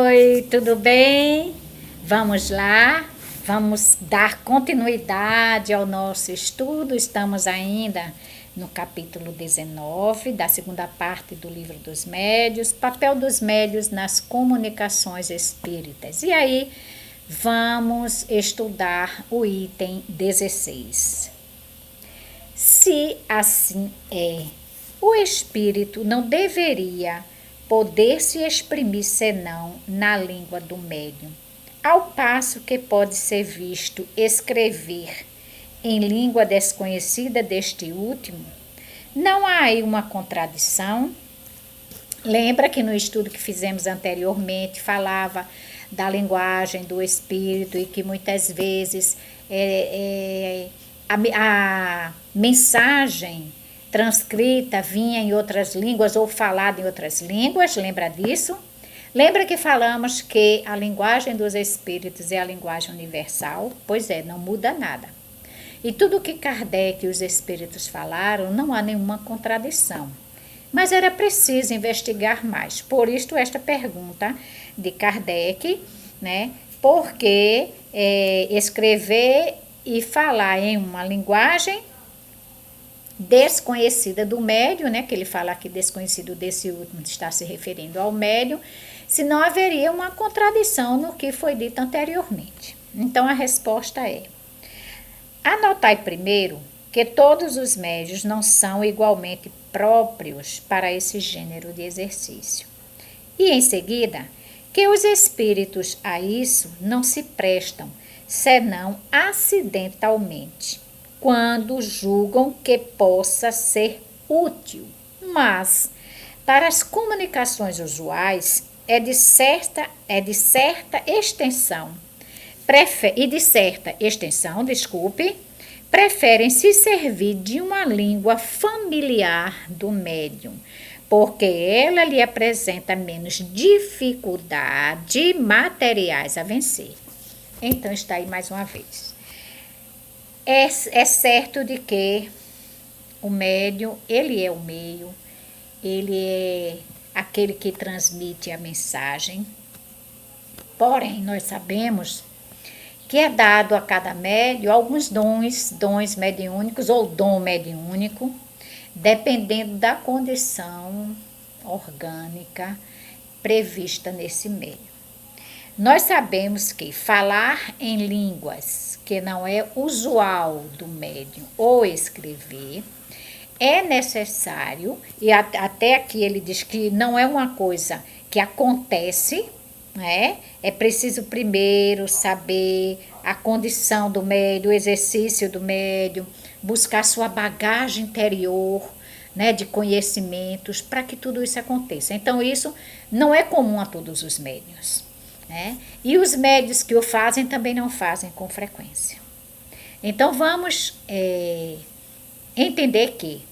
Oi, tudo bem? Vamos lá, vamos dar continuidade ao nosso estudo. Estamos ainda no capítulo 19 da segunda parte do livro dos médiuns, papel dos médiuns nas comunicações espíritas. E aí, vamos estudar o item 16. Se assim é, o espírito não deveria poder se exprimir senão na língua do médium, ao passo que pode ser visto escrever em língua desconhecida deste último. Não há aí uma contradição? Lembra que no estudo que fizemos anteriormente falava da linguagem do espírito e que muitas vezes a mensagem transcrita vinha em outras línguas ou falada em outras línguas, lembra disso? Lembra que falamos que a linguagem dos espíritos é a linguagem universal? Pois é, não muda nada. E tudo que Kardec e os espíritos falaram, não há nenhuma contradição. Mas era preciso investigar mais. Por isto, esta pergunta de Kardec, né? Por que escrever e falar em uma linguagem desconhecida do médium, né, que ele fala aqui desconhecido desse último, está se referindo ao médium, se não haveria uma contradição no que foi dito anteriormente. Então a resposta é: anotai primeiro que todos os médiuns não são igualmente próprios para esse gênero de exercício. E em seguida, que os espíritos a isso não se prestam, senão acidentalmente, quando julgam que possa ser útil. Mas, para as comunicações usuais, de certa extensão, preferem se servir de uma língua familiar do médium, porque ela lhe apresenta menos dificuldade materiais a vencer. Então, está aí mais uma vez. É certo de que o médium, ele é o meio, ele é aquele que transmite a mensagem. Porém, nós sabemos que é dado a cada médium alguns dons mediúnicos ou dom mediúnico, dependendo da condição orgânica prevista nesse meio. Nós sabemos que falar em línguas que não é usual do médium ou escrever é necessário, e até aqui ele diz que não é uma coisa que acontece, né? É preciso primeiro saber a condição do médium, o exercício do médium, buscar sua bagagem interior, né, de conhecimentos, para que tudo isso aconteça. Então, isso não é comum a todos os médiuns, né? E os médiuns que o fazem também não fazem com frequência. Então, vamos entender que,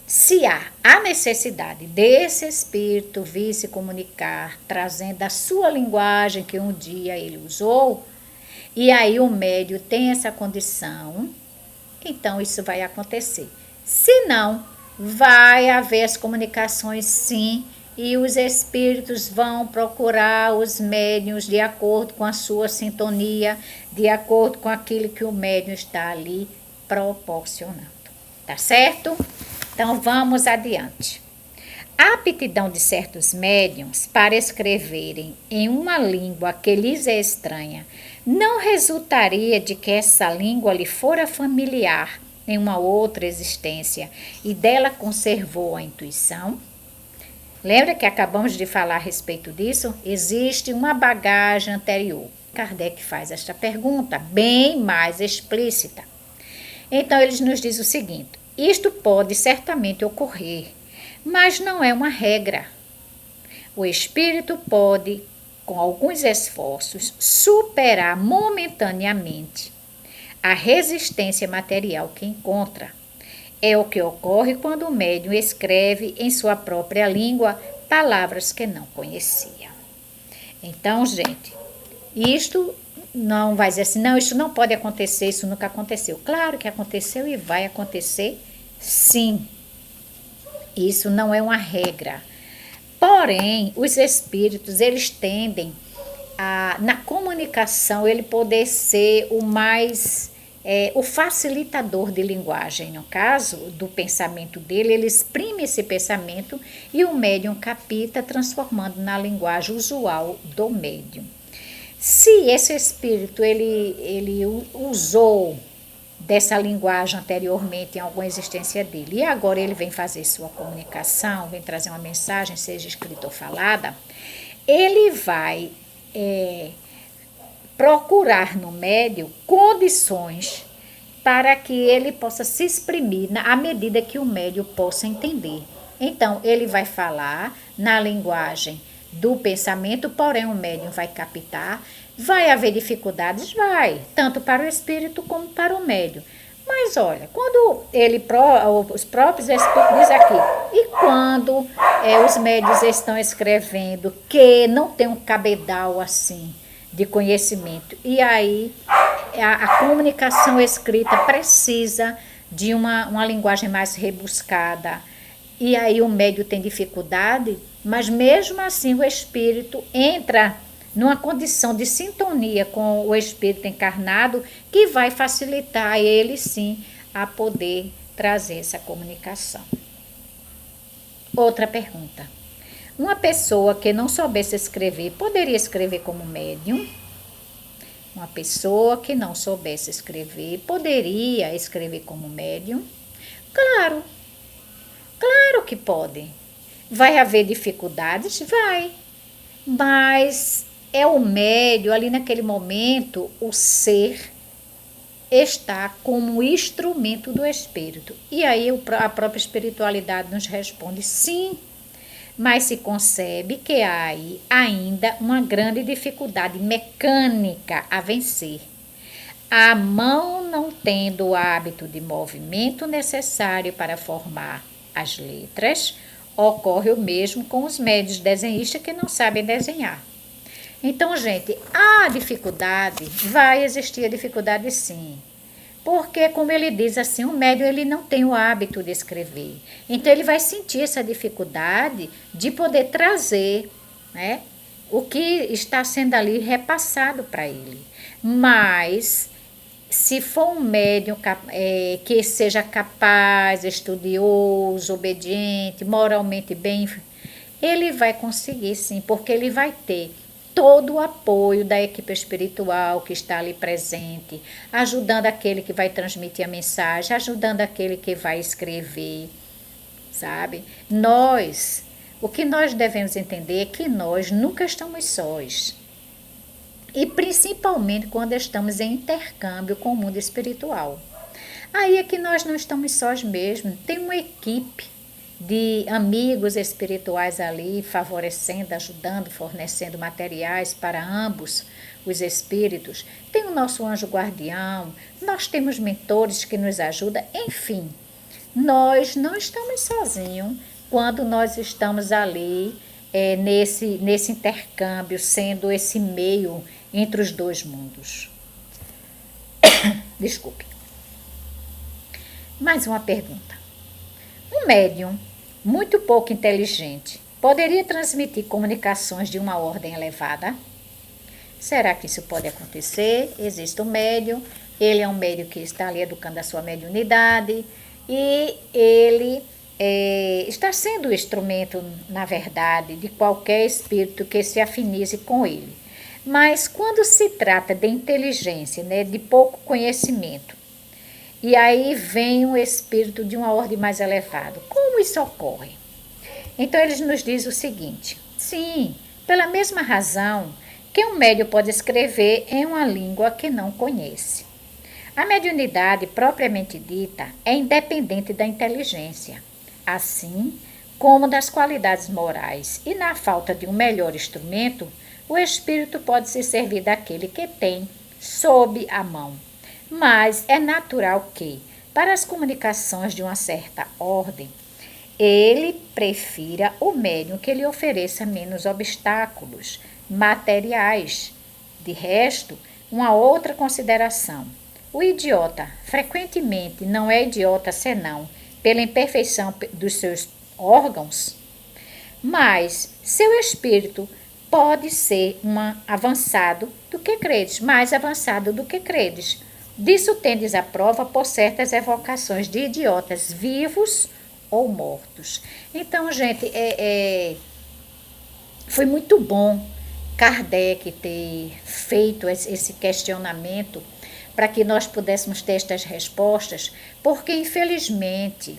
se há a necessidade desse espírito vir se comunicar, trazendo a sua linguagem que um dia ele usou, e aí o médium tem essa condição, então isso vai acontecer. Se não, vai haver as comunicações sim, e os espíritos vão procurar os médiuns de acordo com a sua sintonia, de acordo com aquilo que o médium está ali proporcionando. Tá certo? Então vamos adiante. A aptidão de certos médiuns para escreverem em uma língua que lhes é estranha não resultaria de que essa língua lhe fora familiar em uma outra existência e dela conservou a intuição? Lembra que acabamos de falar a respeito disso? Existe uma bagagem anterior. Kardec faz esta pergunta bem mais explícita. Então, ele nos diz o seguinte: isto pode certamente ocorrer, mas não é uma regra. O espírito pode, com alguns esforços, superar momentaneamente a resistência material que encontra. É o que ocorre quando o médium escreve em sua própria língua palavras que não conhecia. Então, gente, isto não vai dizer assim, não, isso não pode acontecer, isso nunca aconteceu. Claro que aconteceu e vai acontecer sim. Isso não é uma regra. Porém, os espíritos, eles tendem na comunicação, ele poder ser o facilitador de linguagem. No caso do pensamento dele, ele exprime esse pensamento e o médium capta, transformando na linguagem usual do médium. Se esse espírito ele usou dessa linguagem anteriormente em alguma existência dele e agora ele vem fazer sua comunicação, vem trazer uma mensagem, seja escrita ou falada, ele vai procurar no médium condições para que ele possa se exprimir à medida que o médium possa entender. Então, ele vai falar na linguagem do pensamento, porém o médium vai captar. Vai haver dificuldades? Vai, tanto para o espírito como para o médium. Mas olha, quando os próprios espíritos dizem aqui, e quando os médios estão escrevendo que não tem um cabedal assim de conhecimento, e aí a comunicação escrita precisa de uma linguagem mais rebuscada, e aí o médium tem dificuldade, mas mesmo assim o espírito entra numa condição de sintonia com o espírito encarnado que vai facilitar ele sim a poder trazer essa comunicação. Outra pergunta. Uma pessoa que não soubesse escrever poderia escrever como médium? Uma pessoa que não soubesse escrever poderia escrever como médium? Claro, claro que pode. Vai haver dificuldades? Vai. Mas é o médium, ali naquele momento, o ser está como instrumento do espírito. E aí a própria espiritualidade nos responde sim, mas se concebe que há aí ainda uma grande dificuldade mecânica a vencer. A mão não tendo o hábito de movimento necessário para formar as letras, ocorre o mesmo com os médios desenhistas que não sabem desenhar. Então, gente, há dificuldade, vai existir a dificuldade sim. Porque, como ele diz assim, o médium ele não tem o hábito de escrever. Então, ele vai sentir essa dificuldade de poder trazer, né, o que está sendo ali repassado para ele. Mas, se for um médium que seja capaz, estudioso, obediente, moralmente bem, ele vai conseguir sim, porque ele vai ter todo o apoio da equipe espiritual que está ali presente, ajudando aquele que vai transmitir a mensagem, ajudando aquele que vai escrever, sabe? O que nós devemos entender é que nós nunca estamos sós. E principalmente quando estamos em intercâmbio com o mundo espiritual. Aí é que nós não estamos sós mesmo, tem uma equipe de amigos espirituais ali, favorecendo, ajudando, fornecendo materiais para ambos os espíritos. Tem o nosso anjo guardião, nós temos mentores que nos ajudam, enfim. Nós não estamos sozinhos quando nós estamos ali nesse intercâmbio, sendo esse meio entre os dois mundos. Desculpe. Mais uma pergunta. Um médium muito pouco inteligente poderia transmitir comunicações de uma ordem elevada? Será que isso pode acontecer? Existe um médium, ele é um médium que está ali educando a sua mediunidade e ele está sendo o instrumento, na verdade, de qualquer espírito que se afinize com ele. Mas quando se trata de inteligência, né, de pouco conhecimento, e aí vem um espírito de uma ordem mais elevada. Como isso ocorre? Então, eles nos dizem o seguinte. Sim, pela mesma razão que um médium pode escrever em uma língua que não conhece. A mediunidade, propriamente dita, é independente da inteligência, assim como das qualidades morais. E na falta de um melhor instrumento, o espírito pode se servir daquele que tem sob a mão. Mas é natural que, para as comunicações de uma certa ordem, ele prefira o médium que lhe ofereça menos obstáculos materiais. De resto, uma outra consideração. O idiota frequentemente não é idiota senão pela imperfeição dos seus órgãos. mas seu espírito pode ser avançado do que credes, mais avançado do que credes. Disso tendes a prova por certas evocações de idiotas vivos ou mortos. Então, gente, foi muito bom Kardec ter feito esse questionamento para que nós pudéssemos ter estas respostas, porque infelizmente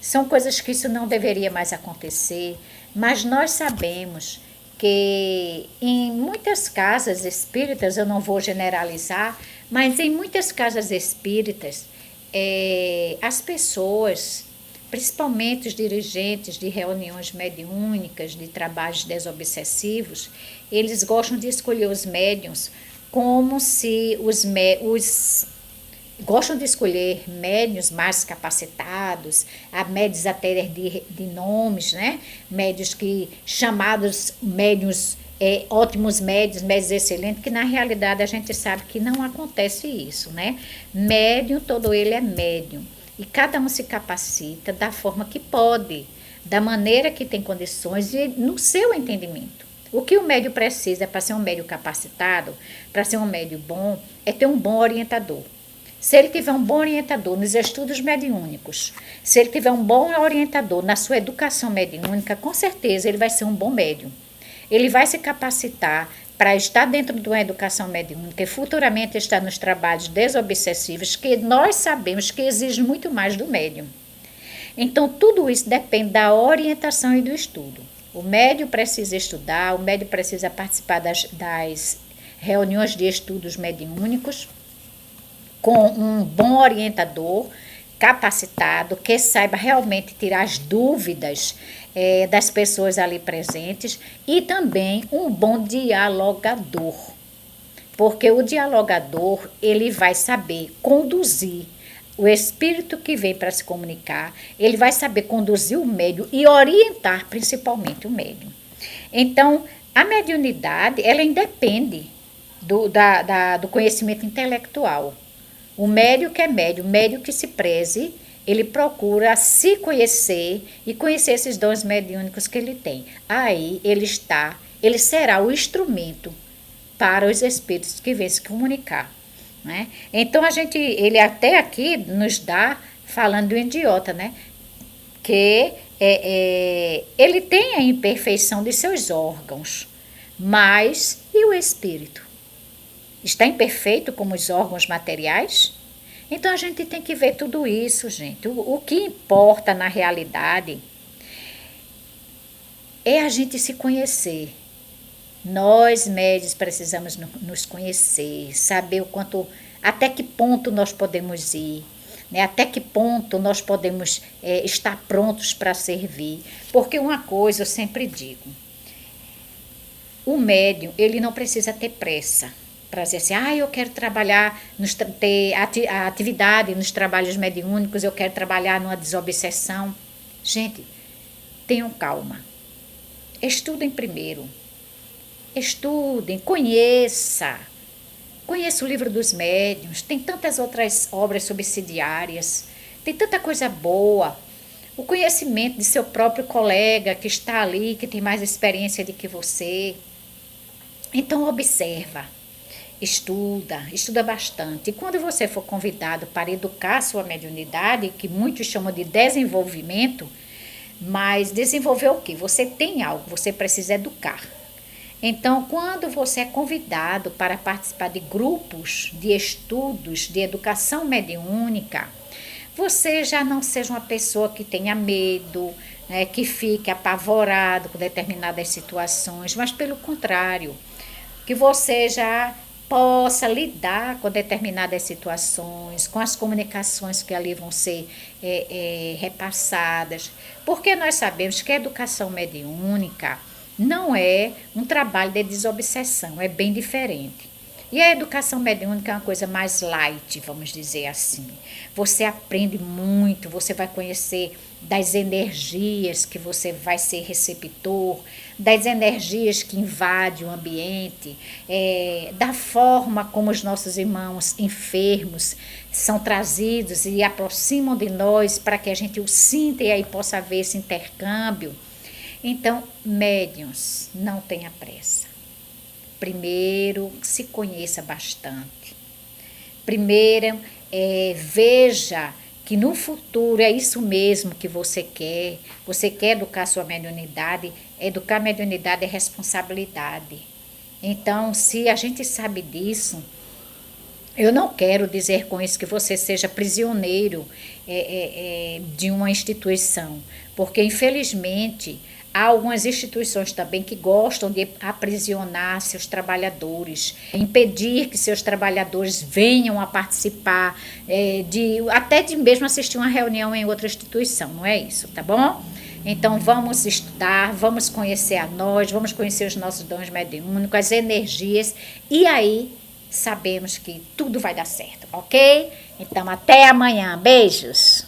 são coisas que isso não deveria mais acontecer, mas nós sabemos que em muitas casas espíritas, eu não vou generalizar, mas em muitas casas espíritas, as pessoas, principalmente os dirigentes de reuniões mediúnicas, de trabalhos desobsessivos, eles gostam de escolher os médiuns como se gostam de escolher médiuns mais capacitados, há médios até de nomes, né? Médios que chamados médios, ótimos médios excelentes, que na realidade a gente sabe que não acontece isso, né? Médium, todo ele é médium. E cada um se capacita da forma que pode, da maneira que tem condições e no seu entendimento. O que o médium precisa para ser um médium capacitado, para ser um médium bom, é ter um bom orientador. Se ele tiver um bom orientador nos estudos mediúnicos, se ele tiver um bom orientador na sua educação mediúnica, com certeza ele vai ser um bom médium. Ele vai se capacitar para estar dentro de uma educação mediúnica e futuramente estar nos trabalhos desobsessivos, que nós sabemos que exige muito mais do médium. Então, tudo isso depende da orientação e do estudo. O médium precisa estudar, o médium precisa participar das reuniões de estudos mediúnicos, com um bom orientador capacitado, que saiba realmente tirar as dúvidas das pessoas ali presentes e também um bom dialogador, porque o dialogador ele vai saber conduzir o espírito que vem para se comunicar, ele vai saber conduzir o médium e orientar principalmente o médium. Então, a mediunidade ela independe do conhecimento intelectual. O médium que é médium, o médium que se preze, ele procura se conhecer e conhecer esses dons mediúnicos que ele tem. Aí ele será o instrumento para os espíritos que vêm se comunicar, né? Então ele até aqui nos dá falando do idiota, né? Que ele tem a imperfeição de seus órgãos, mas e o espírito? Está imperfeito como os órgãos materiais? Então a gente tem que ver tudo isso, gente. O que importa na realidade é a gente se conhecer. Nós, médios, precisamos nos conhecer, saber até que ponto nós podemos ir, né? Até que ponto nós podemos estar prontos para servir. Porque uma coisa eu sempre digo, o médium, ele não precisa ter pressa para dizer assim, eu quero trabalhar, ter a atividade nos trabalhos mediúnicos, eu quero trabalhar numa desobsessão. Gente, tenham calma. Estudem primeiro. Estudem, conheça o livro dos médiuns, tem tantas outras obras subsidiárias, tem tanta coisa boa. O conhecimento de seu próprio colega que está ali, que tem mais experiência do que você. Então observa. Estuda bastante. E quando você for convidado para educar a sua mediunidade, que muitos chamam de desenvolvimento, mas desenvolver o quê? Você tem algo, você precisa educar. Então, quando você é convidado para participar de grupos de estudos de educação mediúnica, você já não seja uma pessoa que tenha medo, né, que fique apavorado com determinadas situações, mas pelo contrário, que você já possa lidar com determinadas situações, com as comunicações que ali vão ser repassadas, porque nós sabemos que a educação mediúnica não é um trabalho de desobsessão, é bem diferente. E a educação mediúnica é uma coisa mais light, vamos dizer assim. Você aprende muito, você vai conhecer das energias que você vai ser receptor, das energias que invadem o ambiente, da forma como os nossos irmãos enfermos são trazidos e aproximam de nós para que a gente o sinta e aí possa haver esse intercâmbio. Então, médiuns, não tenha pressa. Primeiro, se conheça bastante. Primeiro, veja que no futuro é isso mesmo que você quer. Você quer educar sua mediunidade. Educar a mediunidade é responsabilidade. Então, se a gente sabe disso, eu não quero dizer com isso que você seja prisioneiro de uma instituição, porque infelizmente há algumas instituições também que gostam de aprisionar seus trabalhadores, impedir que seus trabalhadores venham a participar, até de mesmo assistir uma reunião em outra instituição, não é isso, tá bom? Então vamos estudar, vamos conhecer a nós, vamos conhecer os nossos dons mediúnicos, as energias, e aí sabemos que tudo vai dar certo, ok? Então até amanhã, beijos!